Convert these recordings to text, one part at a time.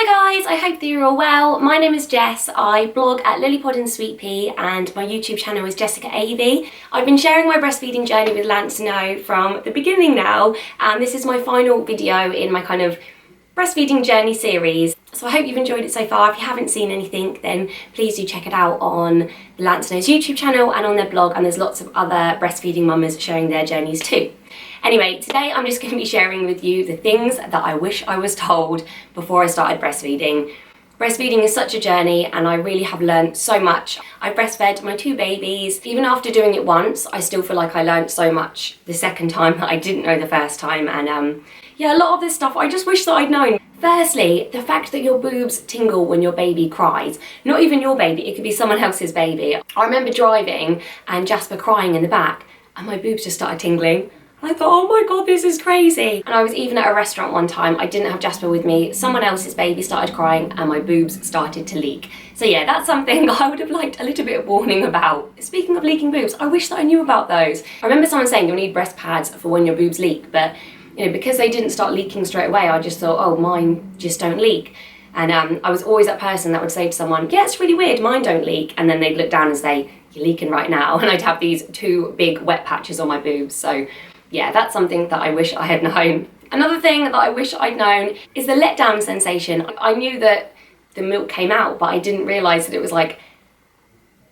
Hello guys, I hope that you're all well. My name is Jess. I blog at Lilypod and Sweetpea and my YouTube channel is Jess Avey. I've been sharing my breastfeeding journey with Lansinoh from the beginning now, and this is my final video in my kind of breastfeeding journey series. So I hope you've enjoyed it so far. If you haven't seen anything, then please do check it out on Lansinoh's YouTube channel and on their blog, and there's lots of other breastfeeding mamas sharing their journeys too. Anyway, today I'm just going to be sharing with you the things that I wish I was told before I started breastfeeding. Breastfeeding is such a journey and I really have learned so much. I breastfed my two babies. Even after doing it once, I still feel like I learned so much the second time that I didn't know the first time, and yeah, a lot of this stuff I just wish that I'd known. Firstly, the fact that your boobs tingle when your baby cries. Not even your baby, it could be someone else's baby. I remember driving and Jasper crying in the back and my boobs just started tingling. I thought, oh my god, this is crazy. And I was even at a restaurant one time, I didn't have Jasper with me, someone else's baby started crying and my boobs started to leak. So yeah, that's something I would have liked a little bit of warning about. Speaking of leaking boobs, I wish that I knew about those. I remember someone saying you'll need breast pads for when your boobs leak, but you know, because they didn't start leaking straight away, I just thought, oh, mine just don't leak. And I was always that person that would say to someone, yeah, it's really weird, mine don't leak. And then they'd look down and say, you're leaking right now. And I'd have these two big wet patches on my boobs. So yeah, that's something that I wish I had known. Another thing that I wish I'd known is the letdown sensation. I knew that the milk came out, but I didn't realise that it was like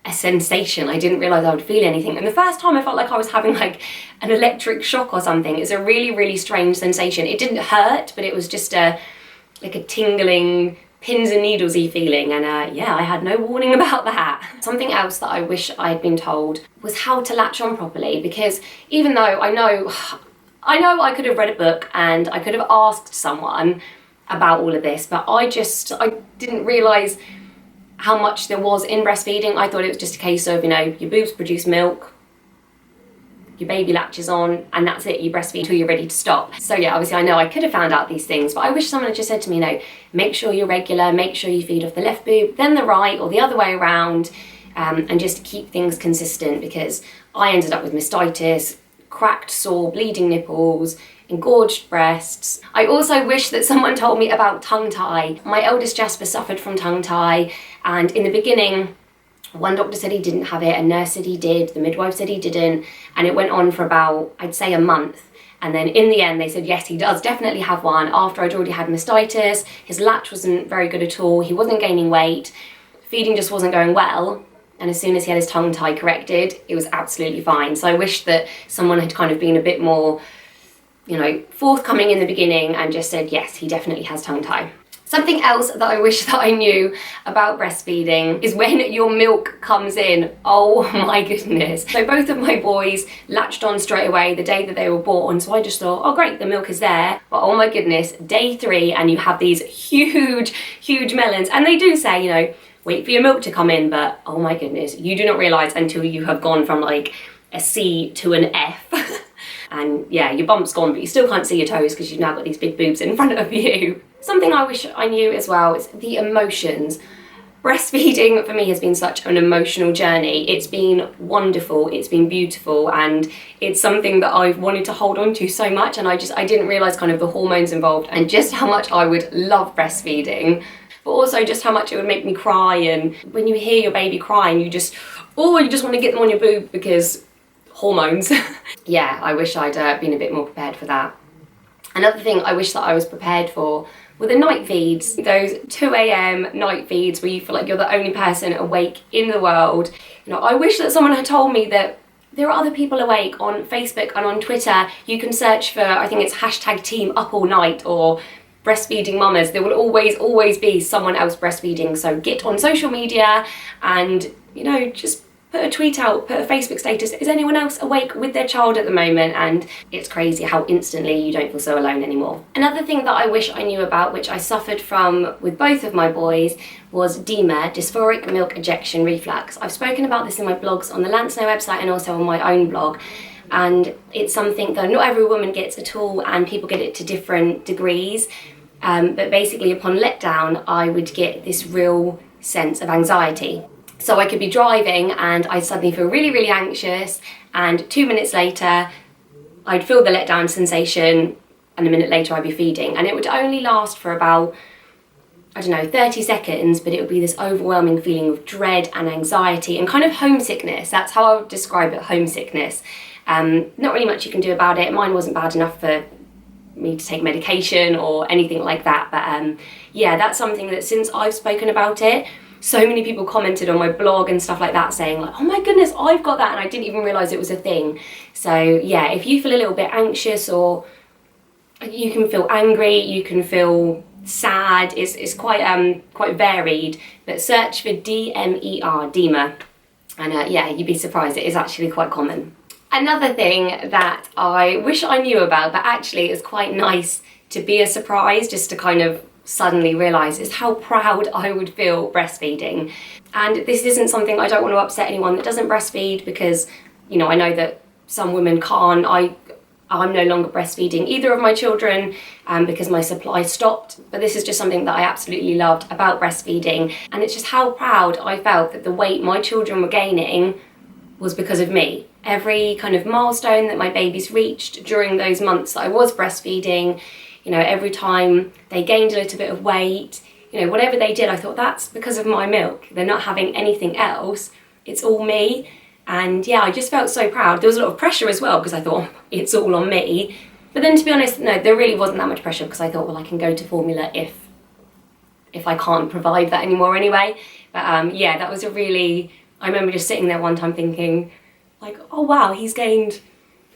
a sensation. I didn't realise I would feel anything. And the first time I felt like I was having like an electric shock or something. It's a really, really strange sensation. It didn't hurt, but it was just like a tingling, pins and needles-y feeling, and yeah, I had no warning about that. Something else that I wish I'd been told was how to latch on properly, because even though I know I could have read a book and I could have asked someone about all of this, but I didn't realise how much there was in breastfeeding. I thought it was just a case of, you know, your boobs produce milk, your baby latches on, and that's it, you breastfeed until you're ready to stop. So yeah, obviously I know I could have found out these things, but I wish someone had just said to me, you know, make sure you're regular, make sure you feed off the left boob, then the right, or the other way around, and just keep things consistent, because I ended up with mastitis, cracked, sore, bleeding nipples, engorged breasts. I also wish that someone told me about tongue tie. My eldest Jasper suffered from tongue tie, and in the beginning, one doctor said he didn't have it, a nurse said he did, the midwife said he didn't, and it went on for about, I'd say, a month. And then in the end they said, yes, he does definitely have one. After I'd already had mastitis, his latch wasn't very good at all, he wasn't gaining weight, feeding just wasn't going well, and as soon as he had his tongue tie corrected, it was absolutely fine. So I wish that someone had kind of been a bit more, you know, forthcoming in the beginning and just said, yes, he definitely has tongue tie. Something else that I wish that I knew about breastfeeding is when your milk comes in. Oh my goodness. So both of my boys latched on straight away the day that they were born, so I just thought, oh great, the milk is there. But oh my goodness, day 3 and you have these huge, huge melons. And they do say, you know, wait for your milk to come in, but oh my goodness, you do not realise until you have gone from like a C to an F. And yeah, your bump's gone, but you still can't see your toes because you've now got these big boobs in front of you. Something I wish I knew as well is the emotions. Breastfeeding for me has been such an emotional journey. It's been wonderful, it's been beautiful, and it's something that I've wanted to hold on to so much, and I didn't realise kind of the hormones involved and just how much I would love breastfeeding, but also just how much it would make me cry. And when you hear your baby crying, you just want to get them on your boob because hormones. Yeah, I wish I'd been a bit more prepared for that. Another thing I wish that I was prepared for were the night feeds. Those 2 AM night feeds where you feel like you're the only person awake in the world. You know, I wish that someone had told me that there are other people awake on Facebook and on Twitter. You can search for, I think it's hashtag team up all night or breastfeeding mamas. There will always be someone else breastfeeding. So get on social media and, you know, just put a tweet out, put a Facebook status, is anyone else awake with their child at the moment? And it's crazy how instantly you don't feel so alone anymore. Another thing that I wish I knew about, which I suffered from with both of my boys, was DMER, dysphoric milk ejection reflux. I've spoken about this in my blogs on the Lansinoh website and also on my own blog. And it's something that not every woman gets at all, and people get it to different degrees. But basically upon letdown, I would get this real sense of anxiety. So I could be driving and I'd suddenly feel really, really anxious, and 2 minutes later I'd feel the letdown sensation, and a minute later I'd be feeding, and it would only last for about, I don't know, 30 seconds, but it would be this overwhelming feeling of dread and anxiety and kind of homesickness. That's how I would describe it, homesickness. Not really much you can do about it. Mine wasn't bad enough for me to take medication or anything like that, but yeah, that's something that since I've spoken about it, so many people commented on my blog and stuff like that saying like, oh my goodness, I've got that, and I didn't even realise it was a thing. So yeah, if you feel a little bit anxious, or you can feel angry, you can feel sad, it's quite varied, but search for DMER, DEMA, and yeah, you'd be surprised, it is actually quite common. Another thing that I wish I knew about, but actually is quite nice to be a surprise, just to kind of suddenly realise, is how proud I would feel breastfeeding. And this isn't something, I don't want to upset anyone that doesn't breastfeed, because, you know, I know that some women can't. I'm no longer breastfeeding either of my children because my supply stopped, but this is just something that I absolutely loved about breastfeeding, and it's just how proud I felt that the weight my children were gaining was because of me. Every kind of milestone that my babies reached during those months that I was breastfeeding, you know, every time they gained a little bit of weight, you know, whatever they did, I thought that's because of my milk. They're not having anything else, it's all me. And yeah, I just felt so proud. There was a lot of pressure as well, because I thought, it's all on me. But then to be honest, no, there really wasn't that much pressure, because I thought, well, I can go to formula if I can't provide that anymore anyway. But yeah, that was I remember just sitting there one time thinking, like, oh wow, he's gained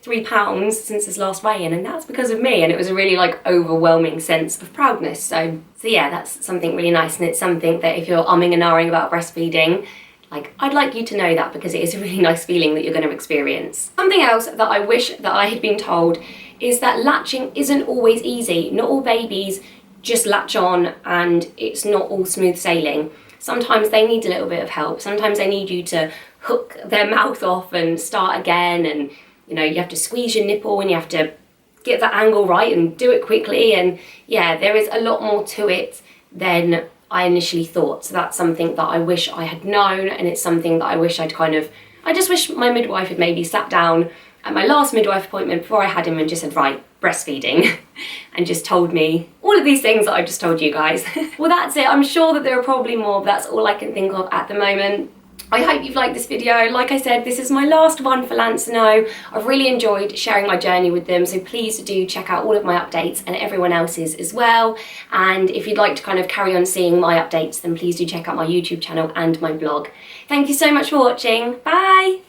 3 pounds since his last weigh-in, and that's because of me. And it was a really like overwhelming sense of proudness. So yeah, that's something really nice, and it's something that if you're umming and ahhing about breastfeeding, like, I'd like you to know that, because it is a really nice feeling that you're going to experience. Something else that I wish that I had been told is that latching isn't always easy. Not all babies just latch on and it's not all smooth sailing. Sometimes they need a little bit of help. Sometimes they need you to hook their mouth off and start again, and you know, you have to squeeze your nipple and you have to get that angle right and do it quickly, and yeah, there is a lot more to it than I initially thought. So that's something that I wish I had known, and it's something that I wish I just wish my midwife had maybe sat down at my last midwife appointment before I had him and just said, right, breastfeeding, and just told me all of these things that I just told you guys. Well, that's it. I'm sure that there are probably more, but that's all I can think of at the moment. I hope you've liked this video. Like I said, this is my last one for Lansinoh. I've really enjoyed sharing my journey with them, so please do check out all of my updates and everyone else's as well. And if you'd like to kind of carry on seeing my updates, then please do check out my YouTube channel and my blog. Thank you so much for watching. Bye!